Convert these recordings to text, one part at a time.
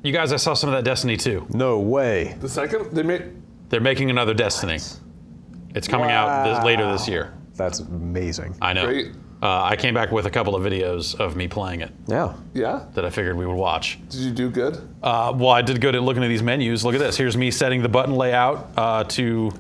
You guys, I saw some of that Destiny 2. No way. The second They're making another Destiny. It's coming out later this year. That's amazing. I know. Great. I came back with a couple of videos of me playing it. Yeah. Yeah? That I figured we would watch. Did you do good? Well, I did good at looking at these menus. Look at this. Here's me setting the button layout to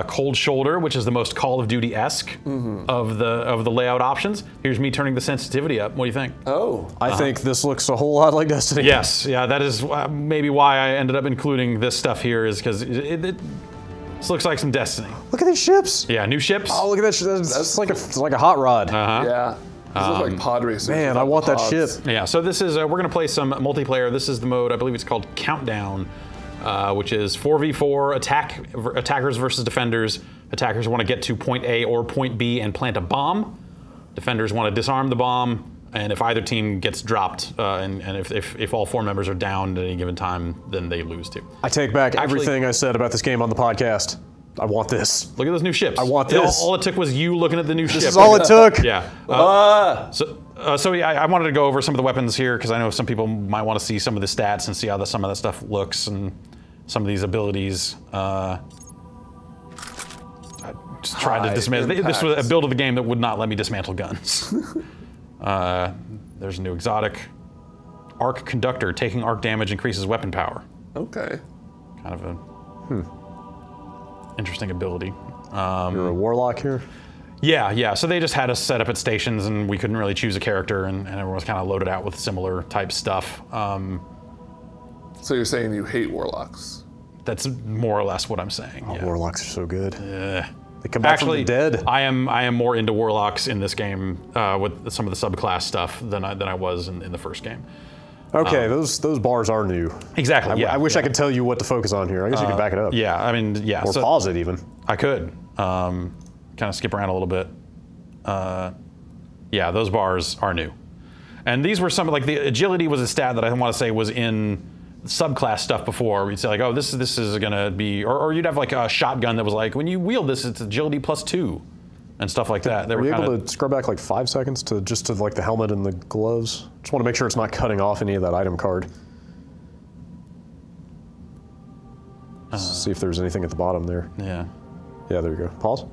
Cold Shoulder, which is the most Call of Duty-esque of the layout options. Here's me turning the sensitivity up. What do you think? Oh. I think this looks a whole lot like Destiny. Yes. Yeah, that is maybe why I ended up including this stuff here, is because this looks like some Destiny. Look at these ships. Yeah, new ships. Oh, look at that. That's like a hot rod. Yeah. These look like pod racers. Man, I want that ship. Yeah, so this is, we're gonna play some multiplayer. This is the mode, I believe it's called Countdown, which is 4v4 attackers versus defenders. Attackers want to get to point A or point B and plant a bomb. Defenders want to disarm the bomb, and if either team gets dropped, and if all 4 members are down at any given time, then they lose too. I take back everything I said about this game on the podcast. I want this. Look at those new ships. I want this. All it took was you looking at the new ship. This is all it took. Yeah. So yeah, I wanted to go over some of the weapons here because I know some people might want to see some of the stats and see how some of that stuff looks and some of these abilities. I just tried to dismantle. This was a build of the game that would not let me dismantle guns. There's a new exotic. Arc Conductor. Taking arc damage increases weapon power. Okay. Kind of a interesting ability. You're a warlock here? Yeah. So they just had us set up at stations, and we couldn't really choose a character, and everyone was kind of loaded out with similar type stuff. So you're saying you hate warlocks? That's more or less what I'm saying. Oh, yeah. Warlocks are so good. Yeah. They come back from the dead. I am more into warlocks in this game with some of the subclass stuff than I was in the first game. Okay, those bars are new. Exactly. I wish I could tell you what to focus on here. I guess you could back it up. Yeah. I mean, yeah. Or pause it even. I could kind of skip around a little bit. Yeah, those bars are new, and these were some like the agility was a stat that I want to say was in subclass stuff before. We'd say like, oh, this is gonna be, or you'd have like a shotgun that was like, when you wield this, it's agility +2, and stuff like that. They were able to scrub back like 5 seconds to like the helmet and the gloves. Just want to make sure it's not cutting off any of that item card. See if there's anything at the bottom there. Yeah. Yeah, there you go. Pause.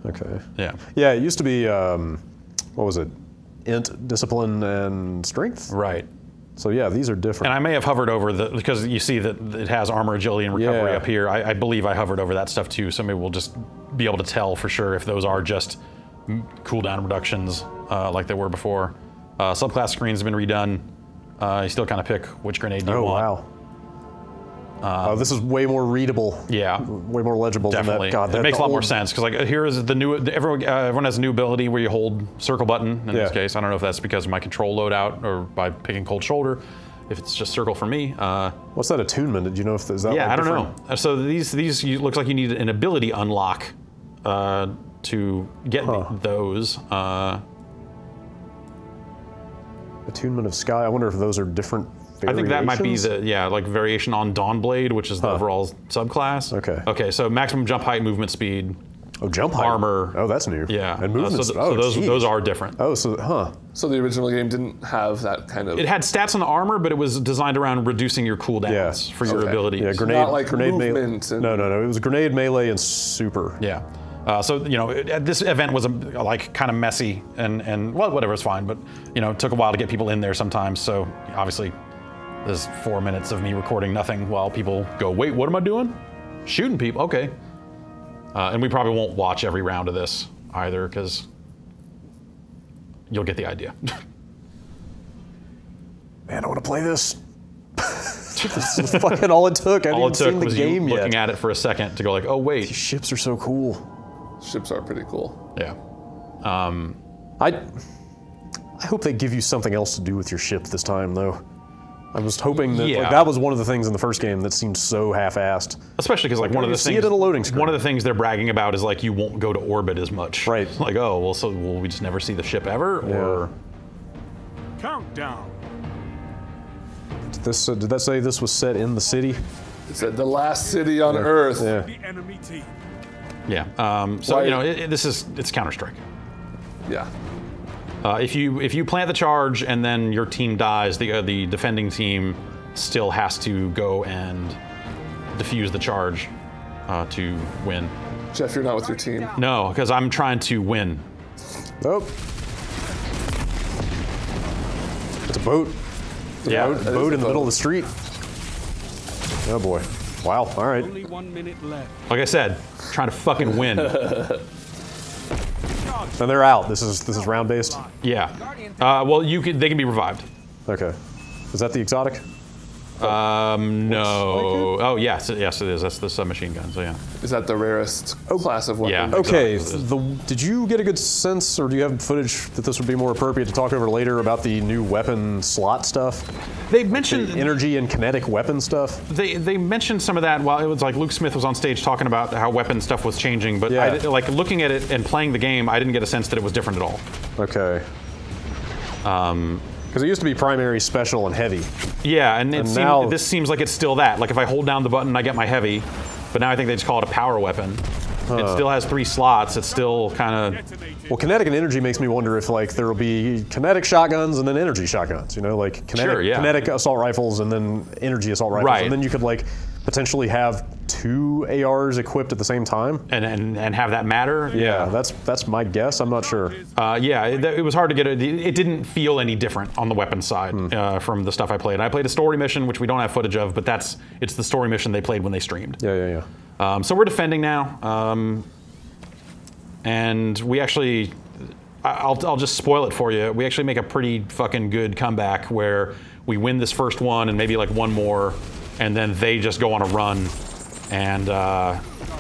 Okay. Yeah. Yeah, it used to be, what was it? Int, discipline, and strength? Right. So yeah, these are different. And I may have hovered over because you see that it has armor, agility, and recovery up here. I believe I hovered over that stuff too, so maybe we'll just be able to tell for sure if those are just cooldown reductions like they were before. Subclass screen's been redone. You still kind of pick which grenade you want. Wow. This is way more readable. Yeah. Way more legible Definitely. than that. God, it makes a lot more sense because like here is the new. Everyone has a new ability where you hold circle button. In this case, I don't know if that's because of my control loadout or by picking Cold Shoulder. If it's just circle for me. What's that attunement? Did you know if is that? Yeah, like I don't know. So these looks like you need an ability unlock to get those. Attunement of Sky. I wonder if those are different. I think that might be the like variation on Dawnblade, which is the overall subclass. Okay. Okay, so maximum jump height, movement speed. Oh, jump height. Armor. Oh, that's new. Yeah. And movement. So those are different. Oh, so So the original game didn't have that kind of. It had stats on the armor, but it was designed around reducing your cooldowns for your abilities. Yeah, grenade. Not like grenade movement. No. It was grenade, melee, and super. Yeah. So this event was like kind of messy and well, whatever, it's fine. But it took a while to get people in there sometimes. So obviously. There's 4 minutes of me recording nothing while people go, wait, what am I doing? Shooting people, okay. And we probably won't watch every round of this either because you'll get the idea. Man, I want to play this. This is fucking all it took. I didn't even see the game yet. Looking at it for a second to go like, oh wait. These ships are so cool. Ships are pretty cool. Yeah. I hope they give you something else to do with your ship this time though. I was hoping that that was one of the things in the first game that seemed so half-assed. Especially because like one of the things, see it in a loading screen. One of the things they're bragging about is like you won't go to orbit as much. Right. Like will we just never see the ship ever or? Countdown. Did that say this was set in the city? It said the last city on Earth. Yeah. The enemy team. Yeah. So it's Counter-Strike. Yeah. If you plant the charge and then your team dies, the defending team still has to go and defuse the charge to win. Jeff, you're not with your team. No, because I'm trying to win. Oh. It's a boat. Yeah. Boat in the middle of the street. Oh boy. Wow. All right. Only 1 minute left. Like I said, trying to fucking win. And they're out. This is round based. Yeah. Well, they can be revived. Okay. Is that the exotic? No. Oh, yes, it is. That's the submachine gun. So yeah. Is that the rarest class of weapon? Yeah. Okay. Exactly. Did you get a good sense, or do you have footage that this would be more appropriate to talk over later about the new weapon slot stuff? They mentioned the energy and kinetic weapon stuff. They mentioned some of that while it was like Luke Smith was on stage talking about how weapon stuff was changing, but Yeah. like looking at it and playing the game, I didn't get a sense that it was different at all. Okay. Because it used to be primary, special, and heavy. Yeah, and now this seems like it's still that. Like if I hold down the button, I get my heavy, but now I think they just call it a power weapon. It still has 3 slots. It's still kind of. Well, kinetic and energy makes me wonder if like there will be kinetic shotguns and then energy shotguns. You know, like kinetic assault rifles and then energy assault rifles, Right. and then you could like potentially have 2 ARs equipped at the same time. And have that matter. Yeah, that's my guess. I'm not sure. Yeah, it was hard to get it. It didn't feel any different on the weapon side from the stuff I played. I played a story mission, which we don't have footage of, but it's the story mission they played when they streamed. Yeah. So we're defending now, and we actually, I'll just spoil it for you. We actually make a pretty fucking good comeback where we win this first one and maybe like one more, and then they just go on a run and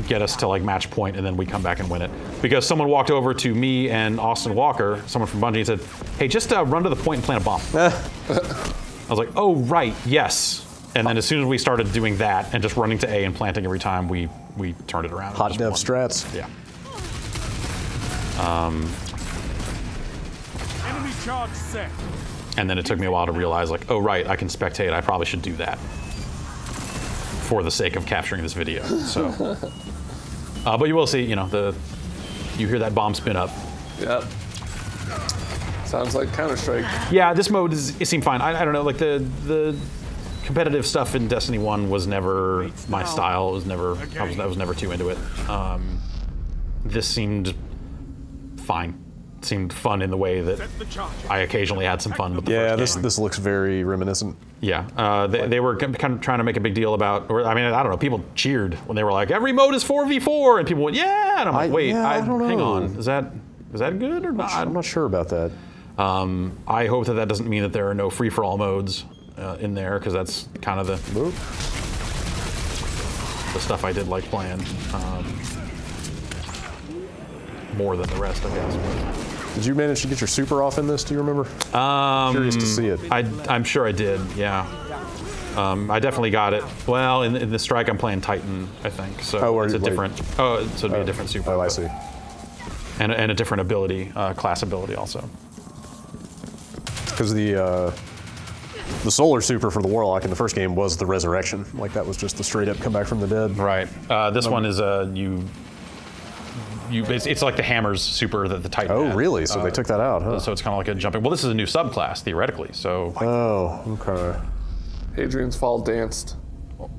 get us to like match point, and then we come back and win it. Because someone walked over to me and Austin Walker, someone from Bungie, and said, "Hey, just run to the point and plant a bomb." I was like, "Oh right, yes." And then as soon as we started doing that and just running to A and planting every time, we turned it around. Hot dev strats. Yeah. Enemy charge set. And then it took me a while to realize, like, oh right, I can spectate. I probably should do that for the sake of capturing this video. So, but you will see, you hear that bomb spin up. Yep. Sounds like Counter-Strike. Yeah, this mode it seemed fine. I don't know, like the competitive stuff in Destiny 1 was never my style. It was never I was never too into it. This seemed fine. It seemed fun in the way that I occasionally had some fun with the first game. This looks very reminiscent. Yeah, they were kind of trying to make a big deal about, I don't know, people cheered when they were like, every mode is 4v4, and people went, yeah, and I'm like, wait, I don't know. Hang on, is that good or not? I'm not sure about that. I hope that doesn't mean that there are no free-for-all modes in there, because that's kind of the stuff I did like playing more than the rest, I guess. Did you manage to get your super off in this? Do you remember? Curious to see it. I'm sure I did. Yeah. I definitely got it. Well, in the strike, I'm playing Titan, I think. So it's a different. So it'd be a different super. Oh, I see. And a different ability, class ability also. Because the solar super for the Warlock in the first game was the resurrection. Like that was just the straight up come back from the dead. Right. This one is it's like the Hammer's super that the Titan had. Really? So they took that out, huh? So it's kind of like a jumping. Well, this is a new subclass theoretically. So. Oh, okay. Hadrian's Fall danced.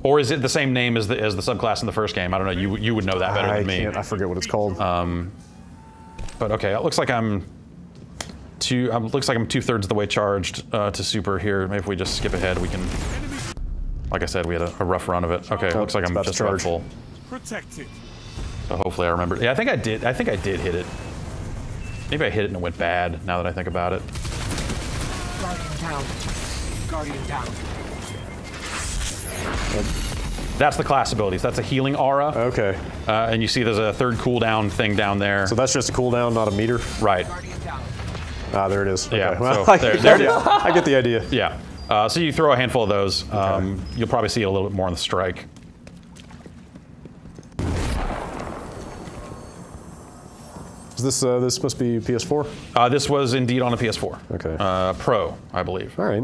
Or is it the same name as the subclass in the first game? I don't know. You would know that better than me. I forget what it's called. But okay, it looks like I'm 2/3 of the way charged to super here. Maybe if we just skip ahead, we can. Like I said, we had a rough run of it. Okay, it looks like I'm just about full. Protected. So hopefully I remember. Yeah, I think I did hit it. Maybe I hit it and it went bad. Now that I think about it. Guardian down. Guardian down. That's the class abilities. That's a healing aura. Okay. And you see there's a third cooldown thing down there. So that's just a cooldown, not a meter? Right. Ah, there it is. Okay. Yeah. Well, So there it is. I get the idea. Yeah. So you throw a handful of those. You'll probably see it a little bit more on the strike. Is this must be PS4? This was indeed on a PS4. Okay. Pro, I believe. All right.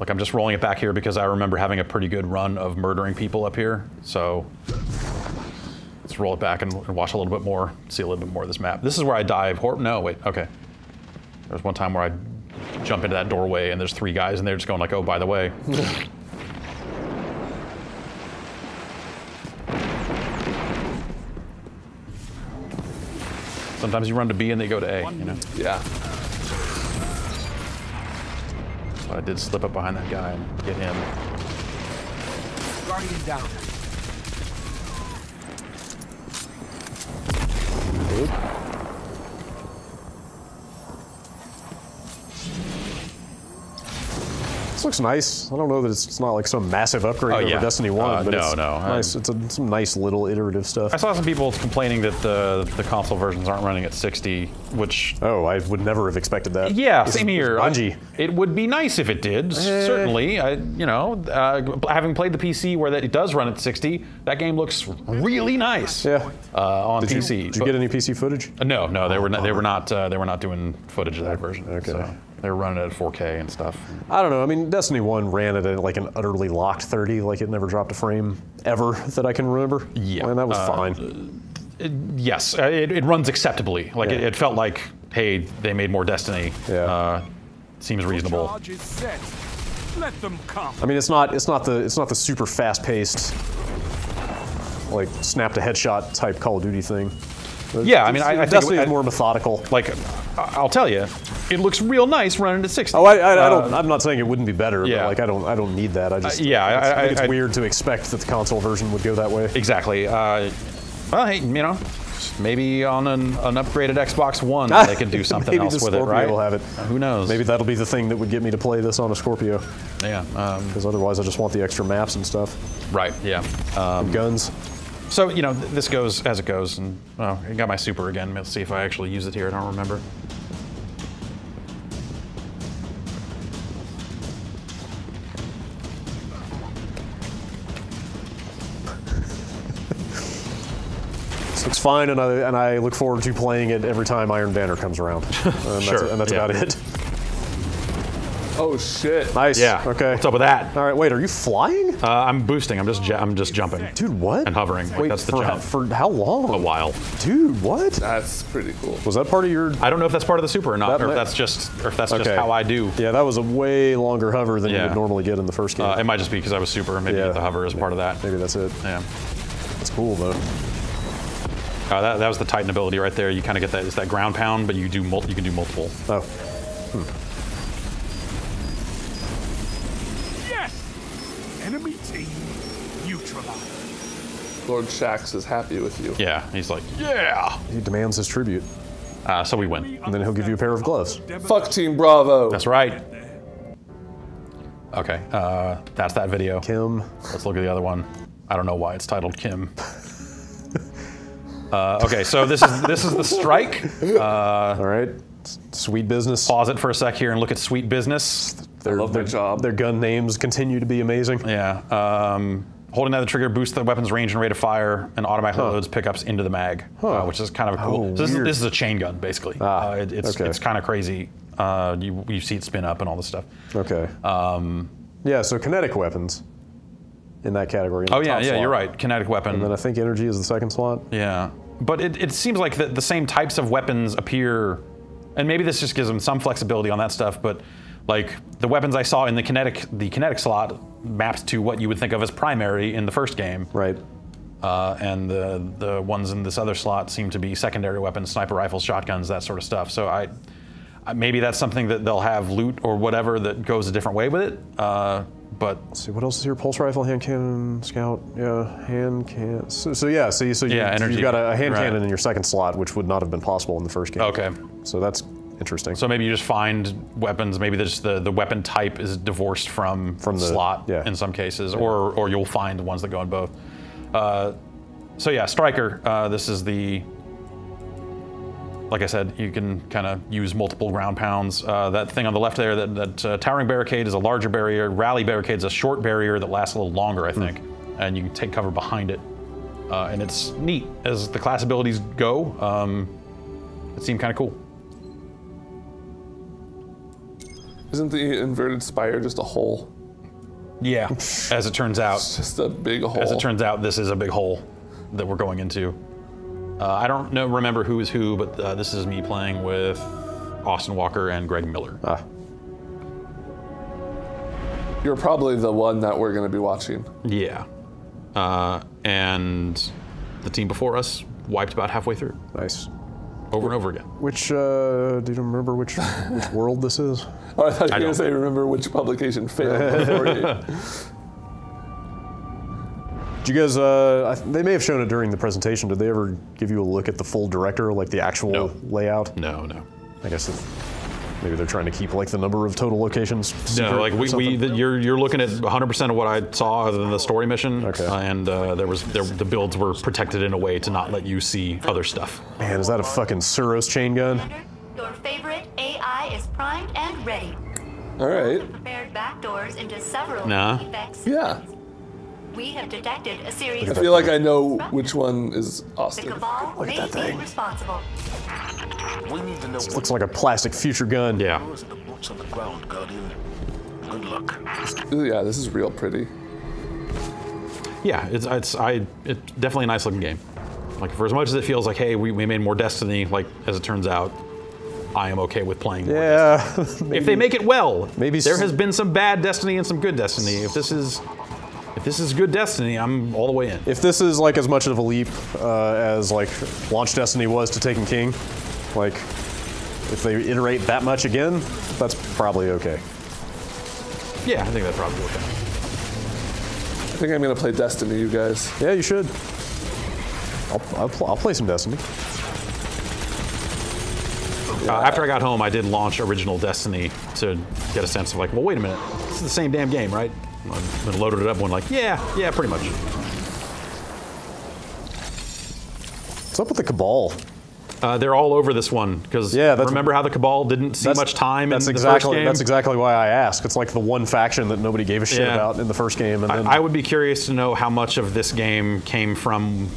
Like I'm just rolling it back here because I remember having a pretty good run of murdering people up here. So let's roll it back and watch a little bit more, see a little bit more of this map. This is where I dive. No, wait. Okay. There was one time where I jump into that doorway and there's 3 guys and they're just going like, oh, by the way. Sometimes you run to B and they go to A, you know? Yeah. But I did slip up behind that guy and get him. Guardian down. This looks nice. I don't know that it's not like some massive upgrade over Destiny 1, but no, it's no. nice. It's some nice little iterative stuff. I saw some people complaining that the console versions aren't running at 60, which... Oh, I would never have expected that. Yeah, This same is here. Bungie. It would be nice if it did, certainly. You know, having played the PC where it does run at 60, that game looks really nice. Yeah. On Did PC. you get any PC footage? No, they were not doing footage of that version. Okay. So they were running it at 4K and stuff. I don't know. I mean, Destiny 1 ran at like an utterly locked 30, like it never dropped a frame ever that I can remember. Yeah. And that was fine. Yes, it runs acceptably. Like it felt like, hey, they made more Destiny. Yeah. Seems reasonable. Charge is set. Let them come. I mean, it's not the super fast-paced, like snap to headshot type Call of Duty thing. Yeah, I mean, I think Destiny is more methodical. Like, I'll tell you, it looks real nice running at 60. Oh, I don't. I'm not saying it wouldn't be better. Yeah. But like, I don't need that. I just. yeah, I think it's weird to expect that the console version would go that way. Exactly. Well, hey, you know, maybe on an upgraded Xbox One they could do something Maybe else the with it, Scorpio right? will have it. Who knows? Maybe that'll be the thing that would get me to play this on a Scorpio. Yeah. Because otherwise, I just want the extra maps and stuff. Right. Yeah. And guns. So, you know, this goes as it goes, and I got my super again. Let's see if I actually use it here. I don't remember. This looks fine, and I look forward to playing it every time Iron Banner comes around. And that's about it. Oh shit. Nice. Yeah. Okay. What's up with that? All right. Wait. Are you flying? I'm boosting. I'm just jumping. Dude, what? And hovering. Like, Wait, that's the for, jump. for how long? A while. Dude, what? That's pretty cool. Was that part of your... I don't know if that's part of the super or not, That or if might- that's just Okay. how I do. Yeah, that was a way longer hover than you Yeah. would normally get in the first game. It might just be because I was super. Maybe Yeah. the hover is part of that. Maybe that's it. Yeah. That's cool, though. That was the Titan ability right there. You kind of get that. It's that ground pound, but you can do multiple. Oh. Yes! Enemy team neutralized. Lord Shaxx is happy with you. Yeah. He's like, yeah. He demands his tribute. So we win. And then he'll give you a pair of gloves. Fuck Team Bravo. That's right. Okay. That's that video. Kim. Let's look at the other one. I don't know why it's titled Kim. Okay, so this is the strike. All right. Sweet business. Pause it for a sec here and look at Sweet Business. I love my job. Their gun names continue to be amazing. Yeah. Holding down the trigger boosts the weapon's range and rate of fire, and automatically loads pickups into the mag, which is kind of cool. Oh, So weird. this is a chain gun, basically. Okay. It's kind of crazy. You see it spin up and all this stuff. Okay. Yeah, so kinetic weapons in that category. In the Oh yeah, top yeah, slot. you're right. Kinetic weapon. And then I think energy is the second slot. Yeah, but it seems like the same types of weapons appear, and maybe this just gives them some flexibility on that stuff, but like the weapons I saw in the kinetic slot maps to what you would think of as primary in the first game. Right. And the ones in this other slot seem to be secondary weapons, sniper rifles, shotguns, that sort of stuff. So maybe that's something that they'll have loot or whatever that goes a different way with it. But Let's see, what else is here? Pulse rifle, hand cannon, scout, yeah, hand cannon. So yeah, energy, you've got a hand right. cannon in your second slot, which would not have been possible in the first game. Okay. So that's interesting. So maybe you just find weapons, maybe the weapon type is divorced from the slot in some cases, or you'll find ones that go in both. So yeah, Striker, this is like I said, you can kind of use multiple ground pounds. That thing on the left there, that towering barricade is a larger barrier. Rally barricade is a short barrier that lasts a little longer, I think. And you can take cover behind it. And it's neat. As the class abilities go, it seemed kind of cool. Isn't the inverted spire just a hole? Yeah, as it turns out. It's just a big hole. As it turns out, this is a big hole that we're going into. I don't remember who is who, but this is me playing with Austin Walker and Greg Miller. You're probably the one that we're going to be watching. Yeah. And the team before us wiped about halfway through. Nice. over and over again. Which, do you remember which world this is? Oh, I thought you were going to say, remember which publication failed before you. Did you guys, they may have shown it during the presentation. Did they ever give you a look at the full director, like the actual layout? No. I guess maybe they're trying to keep like the number of total locations. No, like you're looking at 100% of what I saw other than the story mission. Okay. And the builds were protected in a way to not let you see other stuff. Man, is that a fucking Suros chain gun? Your favorite AI is primed and ready. All right. Prepared backdoors into several effects. Yeah. We have detected a series I feel like I know which one is The Austin. Cabal Look at may that thing. be responsible. We need to know This looks like a plastic future gun. Yeah. what the boots on the ground, Guardian. Good luck. Yeah, this is real pretty. Yeah, it's definitely a nice looking game. Like for as much as it feels like, hey, we made more Destiny, like as it turns out, I am okay with playing more Destiny. If they make it well, maybe there has been some bad Destiny and some good Destiny. If this is good Destiny, I'm all the way in. If this is like as much of a leap as like launch Destiny was to Taken King, like if they iterate that much again, that's probably okay. Yeah, I think that probably worked out. I think I'm going to play Destiny, you guys. Yeah, you should. I'll play some Destiny. After I got home, I did launch original Destiny to get a sense of like, well, wait a minute, this is the same damn game, right? And loaded it up and like, yeah, pretty much. What's up with the Cabal? They're all over this one because remember how the Cabal didn't see much time in the first game? That's exactly why I asked. It's like the one faction that nobody gave a shit about in the first game. And then I would be curious to know how much of this game came from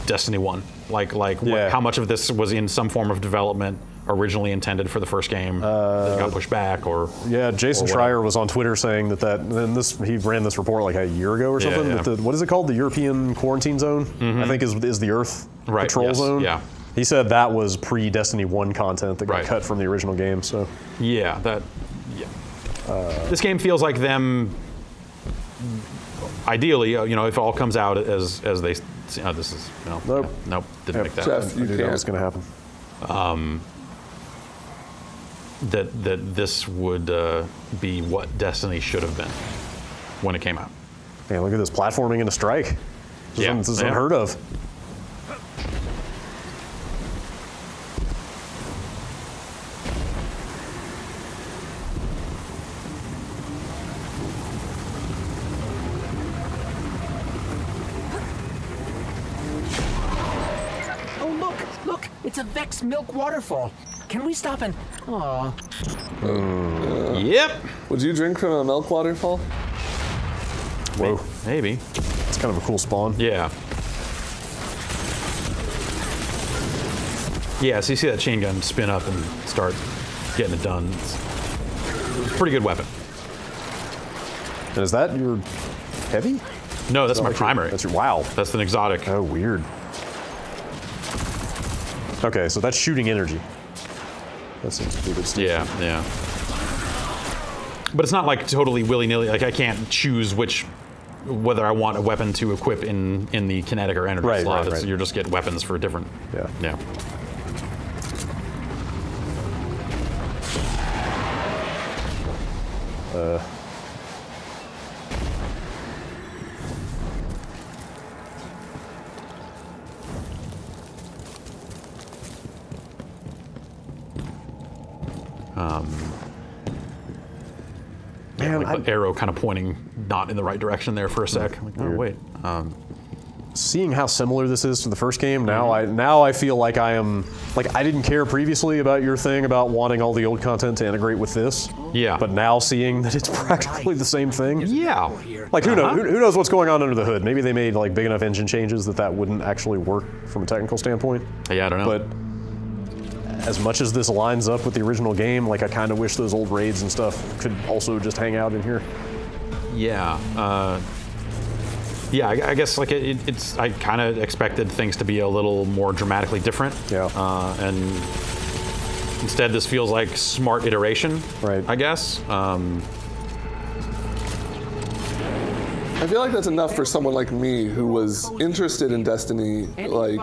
Destiny 1. How much of this was in some form of development originally intended for the first game that got pushed back, or Jason Schreier was on Twitter saying he ran this report like a year ago or something. That what is it called? The European Quarantine Zone, I think is the Earth Patrol Zone. Yeah. He said that was pre-Destiny 1 content that got cut from the original game. So this game feels like them. Ideally, if it all comes out as they, this is nope, didn't make that. Jeff, you can't. That was going to happen. That this would be what Destiny should have been when it came out. Man, look at this platforming in a strike. This is unheard of. Look, it's a Vex Milk waterfall. Can we stop and... Aw. Yep. Would you drink from a milk waterfall? Whoa. Maybe. It's kind of a cool spawn. Yeah. Yeah, so you see that chain gun spin up and start getting it done. It's a pretty good weapon. And is that your heavy? No, that's my primary. That's your, wow. That's an exotic. Oh, weird. Okay, so that's shooting energy. That seems to be good stuff. Yeah. But it's not like totally willy-nilly. Like I can't choose whether I want a weapon to equip in the kinetic or energy slot. Right. You just get weapons for different. Yeah. Man, the arrow kind of pointing not in the right direction there for a sec. Like, oh wait. Seeing how similar this is to the first game, now I feel like I didn't care previously about your thing about wanting all the old content to integrate with this. Yeah. But now seeing that it's practically the same thing. Yeah. Like who knows what's going on under the hood? Maybe they made like big enough engine changes that wouldn't actually work from a technical standpoint. Yeah, I don't know. But as much as this lines up with the original game, like I kind of wish those old raids and stuff could also just hang out in here. Yeah. I guess like it's. I kind of expected things to be a little more dramatically different. Yeah. And instead, this feels like smart iteration. Right. I guess. I feel like that's enough for someone like me who was interested in Destiny. Like,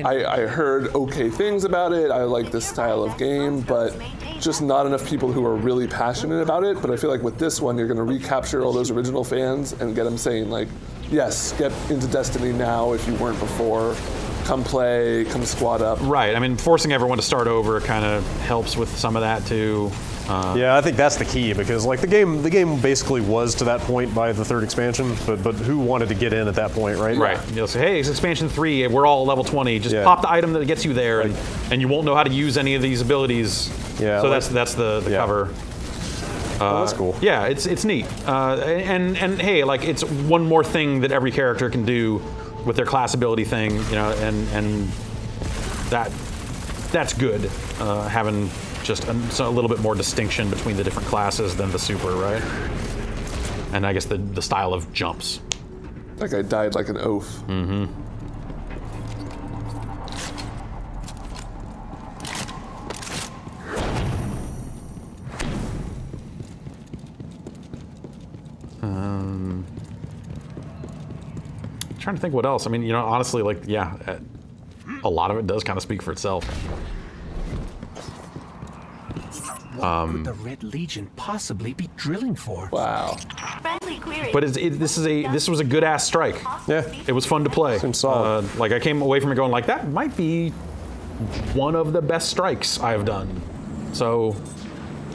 I heard okay things about it. I like this style of game, but just not enough people who are really passionate about it. But I feel like with this one, you're going to recapture all those original fans and get them saying like, yes, get into Destiny now if you weren't before. Come play, come squad up. Right. I mean, forcing everyone to start over kind of helps with some of that too. Yeah, I think that's the key because like the game basically was to that point by the 3rd expansion, but who wanted to get in at that point, right? Right. You'll say, hey, it's expansion 3. We're all level 20. Just pop the item that gets you there, and you won't know how to use any of these abilities. Yeah. So that's the cover. Well, that's cool. Yeah, it's neat. And hey, like it's one more thing that every character can do with their class ability thing, you know, and that's good. Having just a little bit more distinction between the different classes than the super, right? And I guess the style of jumps. That guy died like an oaf. Mm-hmm. Trying to think what else. I mean, you know, honestly, like, yeah, a lot of it does kind of speak for itself. What could the Red Legion possibly be drilling for? Wow. Friendly query. But this was a good ass strike. Yeah. It was fun to play. Seems solid. Like I came away from it going like that might be one of the best strikes I've done. So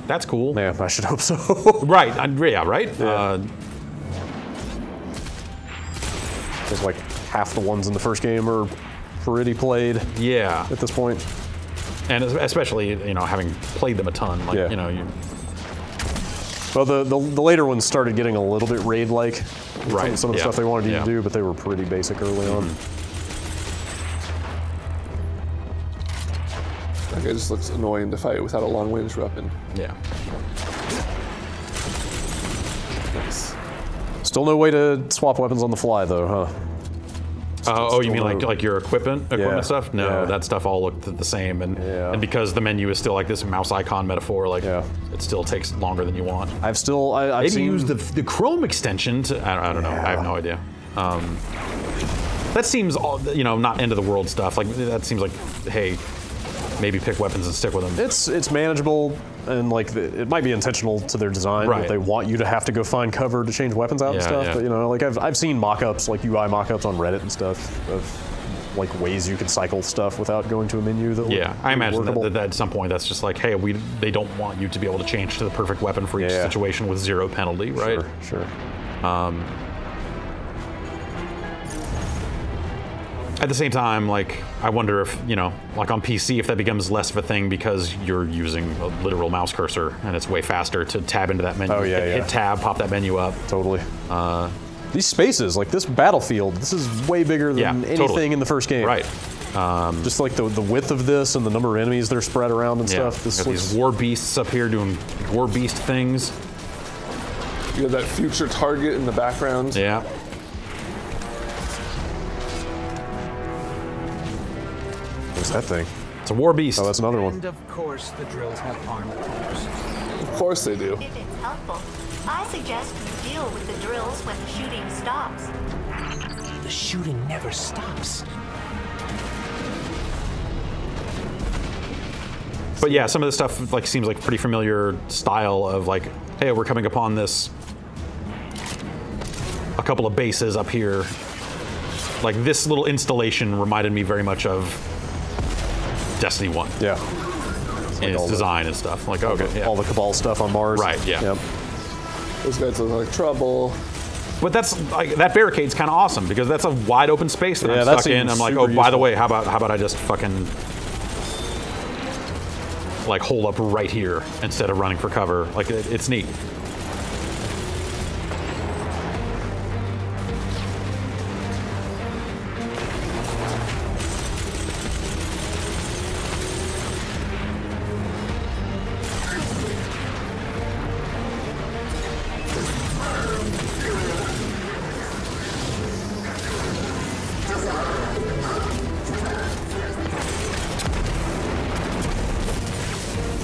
that's cool. Yeah, I should hope so. Right. Yeah. Right. Yeah. There's like half the ones in the first game are pretty played. Yeah. At this point. And especially, you know, having played them a ton, like, you know, Well, the later ones started getting a little bit raid-like. Right. Some of the stuff they wanted you to do, but they were pretty basic early on. That guy just looks annoying to fight without a long range weapon. Yeah. Nice. Still no way to swap weapons on the fly, though, huh? Oh, you mean like your equipment stuff? No, Yeah. that stuff all looked the same, and because the menu is still like this mouse icon metaphor, like it still takes longer than you want. I've Maybe seen use the Chrome extension to. I don't know. I have no idea. That seems you know not end of the world stuff. Like that seems like hey, maybe pick weapons and stick with them. It's manageable. And like it might be intentional to their design, right. that they want you to have to go find cover to change weapons out and stuff. Yeah. But you know, like I've seen mock-ups, like UI mock-ups on Reddit and stuff of like ways you can cycle stuff without going to a menu. That I imagine that at some point that's just like, hey, they don't want you to be able to change to the perfect weapon for each situation with 0 penalty, right? Sure. At the same time, like, I wonder if, you know, like on PC, if that becomes less of a thing because you're using a literal mouse cursor and it's way faster to tab into that menu. Oh, yeah, hit tab, pop that menu up. Totally. These spaces, like this battlefield, this is way bigger than anything in the first game. Right. Just like the width of this and the number of enemies that are spread around and stuff. This these war beasts up here doing war beast things. You have that future target in the background. Yeah. What's that thing? It's a war beast. Oh, that's another one. And of course, the drills have armor cores. Of course they do. If it's helpful, I suggest you deal with the drills when the shooting stops. The shooting never stops. But yeah, some of the stuff like seems like pretty familiar style of like, hey, we're coming upon this. A couple of bases up here. Like this little installation reminded me very much of Destiny 1. Yeah. In its design and stuff. Like, okay, all the Cabal stuff on Mars. Right, yeah. Yep. Those guys look like trouble. But that's like that barricade's kind of awesome because that's a wide open space that I'm that stuck in. I'm like, oh, by the way, how about I just fucking like hole up right here instead of running for cover? Like it's neat.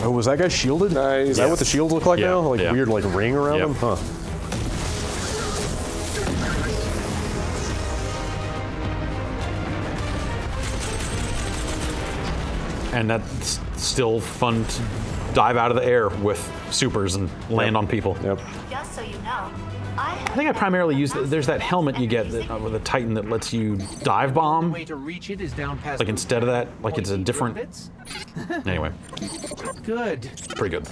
Oh, was that guy shielded? Nice. Is that what the shields look like now? Like weird, like ring around him? Huh. And that's still fun to dive out of the air with supers and land on people. Yep. Just so you know, I think I primarily use there's that helmet you get with a Titan that lets you dive bomb. Way to reach it is down past Like instead of that, like it's a different. bits. Anyway, Good. pretty good.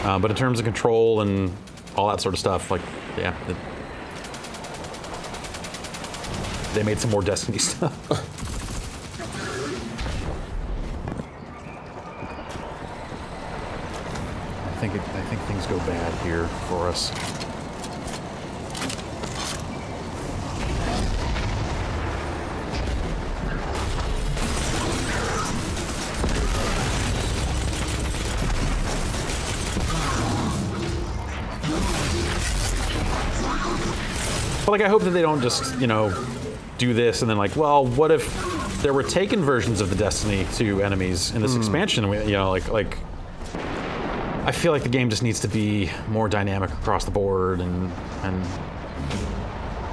But in terms of control and all that sort of stuff, like, yeah, they made some more Destiny stuff. I think things go bad here for us. But like, I hope that they don't just, you know, do this and then like, well, what if there were taken versions of the Destiny 2 enemies in this expansion? You know, like, I feel like the game just needs to be more dynamic across the board and.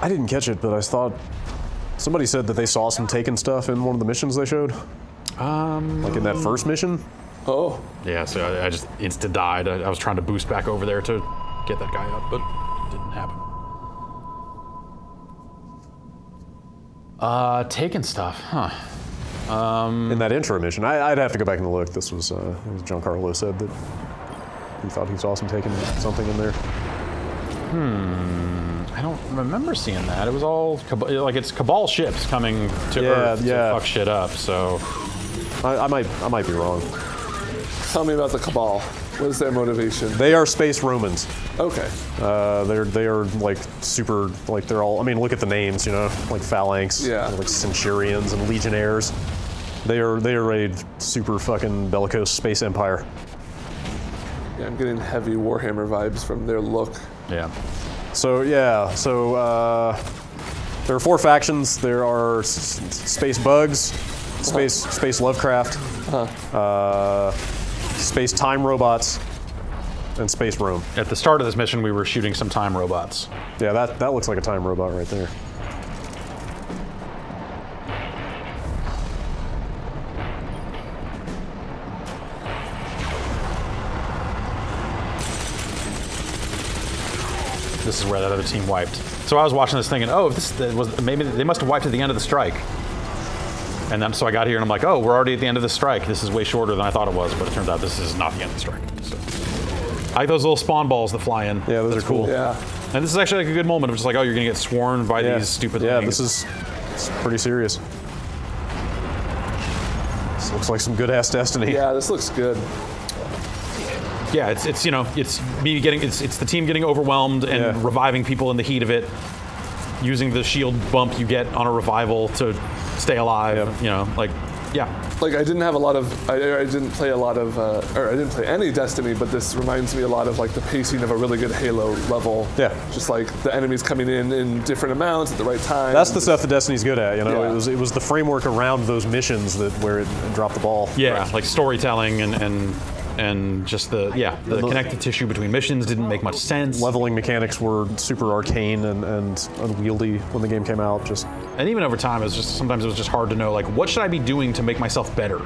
I didn't catch it, but I thought somebody said that they saw some taken stuff in one of the missions they showed. Like in that first mission. Oh. Yeah, so I just insta died. I was trying to boost back over there to get that guy up, but it didn't happen. Taken stuff, huh? In that intro mission, I'd have to go back and look. This was Giancarlo said that he thought he saw some taken something in there. I don't remember seeing that. It was all like it's Cabal ships coming to Earth to fuck shit up. So I might be wrong. Tell me about the Cabal. What is their motivation? They are space Romans. Okay. They are like super, like they're all, I mean, look at the names, you know, like phalanx, like centurions and legionnaires. They are a super fucking bellicose space empire. Yeah, I'm getting heavy Warhammer vibes from their look. Yeah. So there are 4 factions. There are space bugs, space Lovecraft, space time robots, and space Rome. At the start of this mission, we were shooting some time robots. Yeah, that looks like a time robot right there. This is where that other team wiped. So I was watching this thinking, oh, maybe they must have wiped at the end of the strike. And then so I got here and I'm like, oh, we're already at the end of the strike. This is way shorter than I thought it was, but it turns out this is not the end of the strike. So. I like those little spawn balls that fly in. Yeah, those are cool. Yeah. And this is actually like a good moment of just like, oh, you're gonna get swarmed by these stupid things. It's pretty serious. This looks like some good ass Destiny. Yeah, this looks good. Yeah, it's you know, it's me getting it's the team getting overwhelmed and reviving people in the heat of it, using the shield bump you get on a revival to stay alive. You know, like Like I didn't have a lot of I didn't play a lot of or I didn't play any Destiny, but this reminds me a lot of like the pacing of a really good Halo level. Yeah. Just like the enemies coming in different amounts at the right time. That's the stuff that Destiny's good at, you know. Yeah. It was the framework around those missions where it dropped the ball. Yeah, like storytelling and just the connective tissue between missions didn't make much sense. Leveling mechanics were super arcane and unwieldy when the game came out. And even over time, sometimes it was just hard to know, like, what should I be doing to make myself better?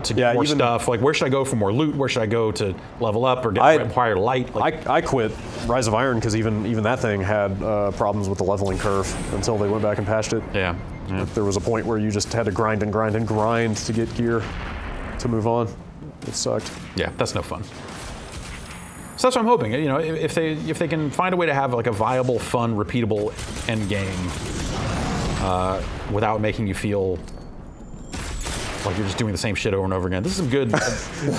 To get more stuff, like where should I go for more loot? Where should I go to level up or get higher light? Like, I quit Rise of Iron because even that thing had problems with the leveling curve until they went back and patched it. Yeah. Like, there was a point where you just had to grind and grind and grind to get gear to move on. It sucked. Yeah, that's no fun. So that's what I'm hoping. You know, if they can find a way to have like a viable, fun, repeatable end game without making you feel like you're just doing the same shit over and over again. This is good.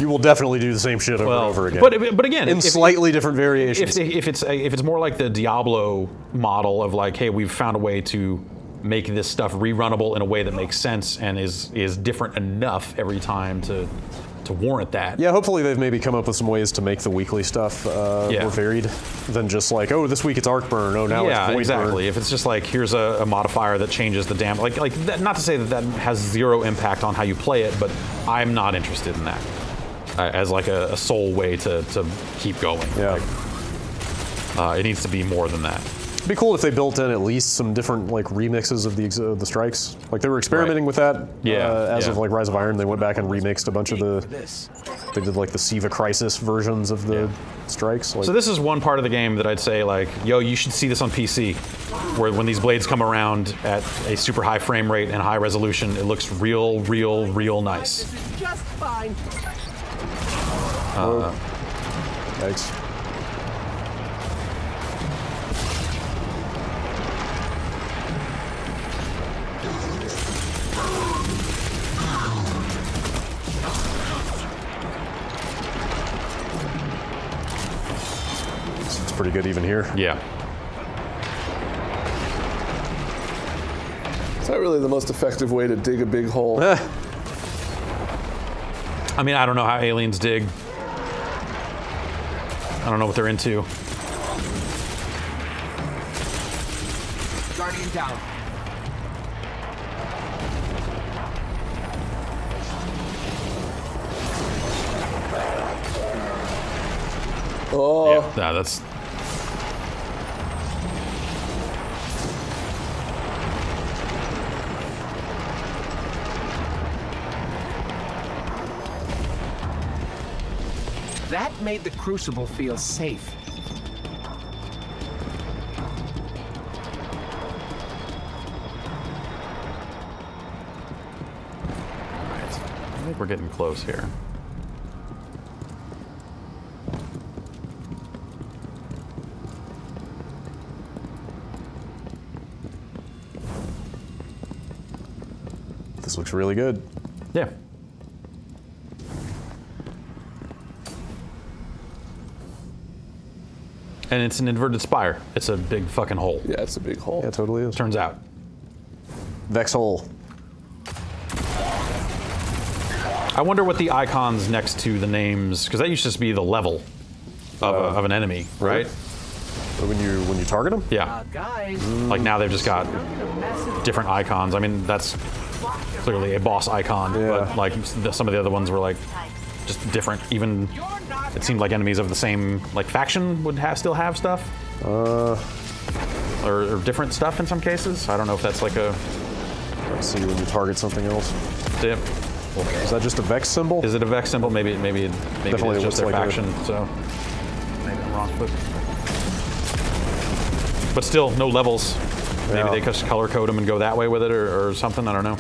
You will definitely do the same shit over and over again. But again, in slightly different variations. If it's more like the Diablo model of like, hey, we've found a way to make this stuff rerunnable in a way that makes sense and is different enough every time to warrant that. Yeah, hopefully they've maybe come up with some ways to make the weekly stuff more varied than just like, oh, this week it's Arcburn, oh, now it's Voidburn. Exactly. If it's just like, here's a modifier that changes the damage, like that, not to say that has zero impact on how you play it, but I'm not interested in that. as like a sole way to keep going. Yeah. Like, it needs to be more than that. It'd be cool if they built in at least some different like remixes of the strikes. Like they were experimenting with that. As of like Rise of Iron, they went back and remixed a bunch of the. They did like the Siva Crisis versions of the strikes. Like, so this is one part of the game that I'd say like, yo, you should see this on PC, where when these blades come around at a super high frame rate and high resolution, it looks real nice. This is just fine. Yikes. Pretty good even here. Yeah. Is that really the most effective way to dig a big hole? I mean, I don't know how aliens dig. I don't know what they're into. Guardian down. Oh. Yeah, that's. That made the Crucible feel safe. I think we're getting close here. This looks really good. Yeah. And it's an inverted spire. It's a big fucking hole. Yeah, it's a big hole. Yeah, it totally is. Turns out. Vex hole. I wonder what the icons next to the names, because that used to just be the level of an enemy, right? When you target them? Yeah. Guys. Like now they've just got different icons. I mean, that's clearly a boss icon, but like some of the other ones were like just different. Even it seemed like enemies of the same like faction would still have stuff, or different stuff in some cases. I don't know if that's like a. Let's see when you target something else. Yep. Is that just a Vex symbol? Is it a Vex symbol? Maybe it Definitely is just their looks like faction. So maybe I'm wrong, but still no levels. Maybe they just color code them and go that way with it, or something. I don't know.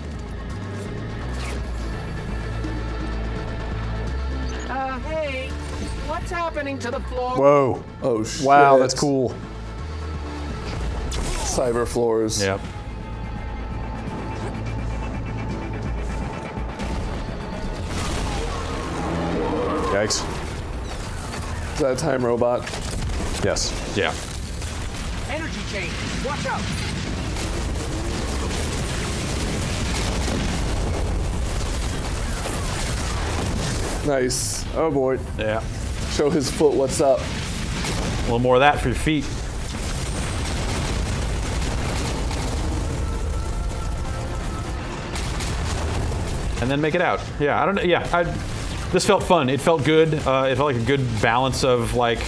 Hey, what's happening to the floor? Whoa. Oh, shit. Wow, that's cool. Cyber floors. Yep. Yikes. Is that a time robot? Yes. Yeah. Energy change. Watch out. Nice. Oh boy. Yeah. Show his foot what's up. A little more of that for your feet. And then make it out. Yeah, I don't know. Yeah, this felt fun. It felt good. It felt like a good balance of like,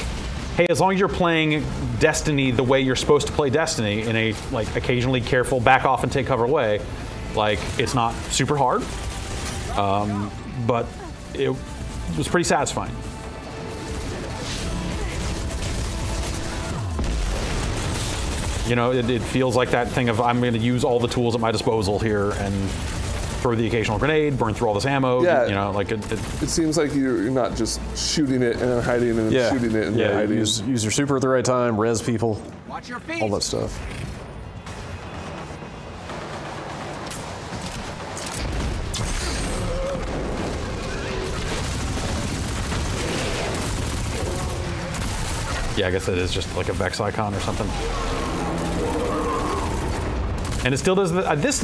hey, as long as you're playing Destiny the way you're supposed to play Destiny in a like occasionally careful back off and take cover way, like it's not super hard, but it was pretty satisfying. You know, it feels like that thing of I'm going to use all the tools at my disposal here and throw the occasional grenade, burn through all this ammo. Yeah. You know, like it seems like you're not just shooting it and then hiding and then shooting it and then hiding. Use your super at the right time, res people, Watch your feet. all that stuff. Yeah, I guess it is just like a Vex icon or something. And it still does this.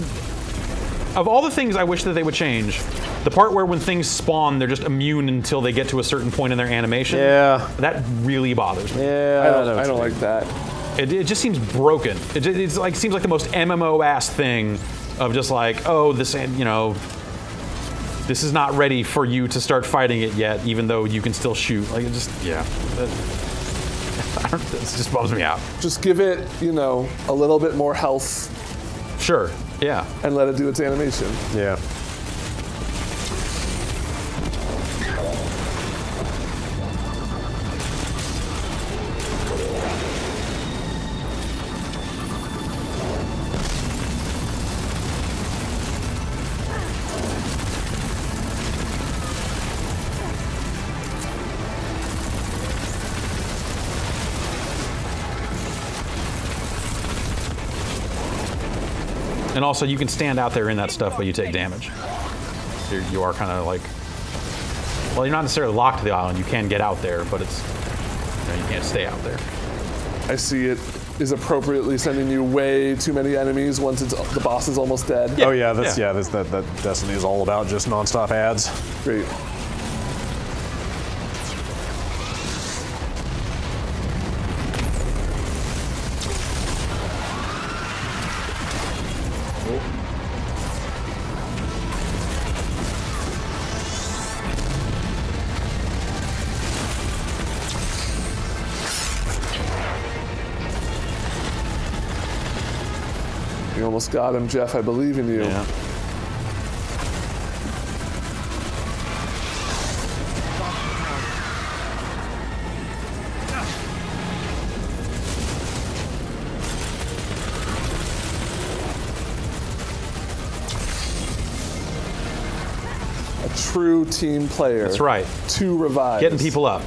Of all the things I wish that they would change, the part where when things spawn, they're just immune until they get to a certain point in their animation. Yeah. That really bothers me. Yeah, I don't like that. It just seems broken. It's like seems like the most MMO-ass thing of just like, oh, this, you know, this is not ready for you to start fighting it yet, even though you can still shoot. Like, it just, yeah. This just bums me out. Just give it, you know, a little bit more health. Sure, yeah. And let it do its animation. Yeah. And also, you can stand out there in that stuff, but you take damage. You are kind of like, well, you're not necessarily locked to the island. You can get out there, but it's, you know, you can't stay out there. I see it is appropriately sending you way too many enemies once the boss is almost dead. Yeah. Oh yeah, that Destiny is all about just nonstop ads. Great. You almost got him, Jeff. I believe in you. Yeah. A true team player. That's right. 2 revives. Getting people up.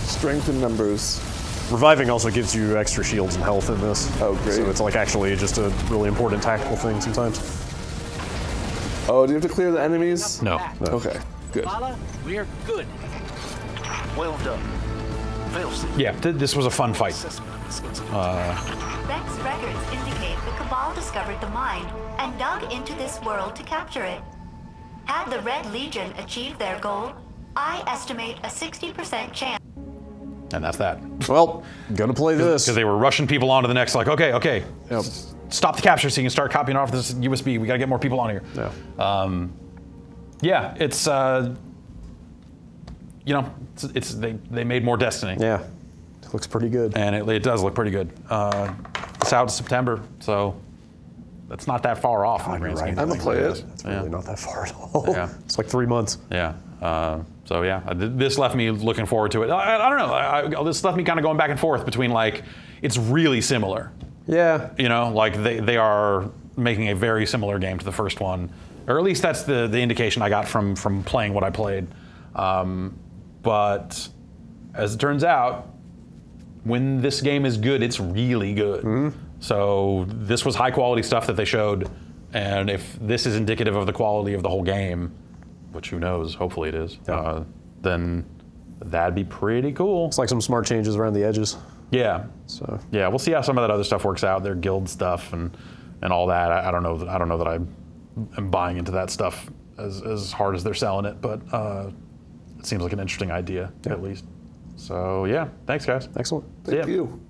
Strength in numbers. Reviving also gives you extra shields and health in this. Oh, great. So it's like actually just a really important tactical thing sometimes. Oh, do you have to clear the enemies? No. Okay, good. We're good. Well done. Fail safe. Yeah, this was a fun fight. Assessment of the skills. Vex records indicate the Cabal discovered the mine and dug into this world to capture it. Had the Red Legion achieved their goal, I estimate a 60% chance. And that's that. Well, gonna play this. Because they were rushing people onto the next, like, okay. Yep. Stop the capture so you can start copying off this USB. We gotta get more people on here. Yeah. Yeah, it's, you know, they made more Destiny. Yeah. It looks pretty good. And it does look pretty good. It's out in September, so that's not that far off. Oh, you're right. I'm gonna play it. It's really not that far at all. Yeah. It's like 3 months. Yeah. So yeah, this left me looking forward to it. I don't know. This left me kind of going back and forth between, like, it's really similar. Yeah. You know, like they are making a very similar game to the first one, or at least that's the indication I got from playing what I played. But as it turns out, when this game is good, it's really good. Mm-hmm. So this was high quality stuff that they showed, and if this is indicative of the quality of the whole game, which who knows, hopefully it is, then that'd be pretty cool. It's like some smart changes around the edges. Yeah. So yeah, we'll see how some of that other stuff works out, their guild stuff and all that. I don't know that I am buying into that stuff as hard as they're selling it, but it seems like an interesting idea at least. So yeah, thanks guys. Excellent. Thank you.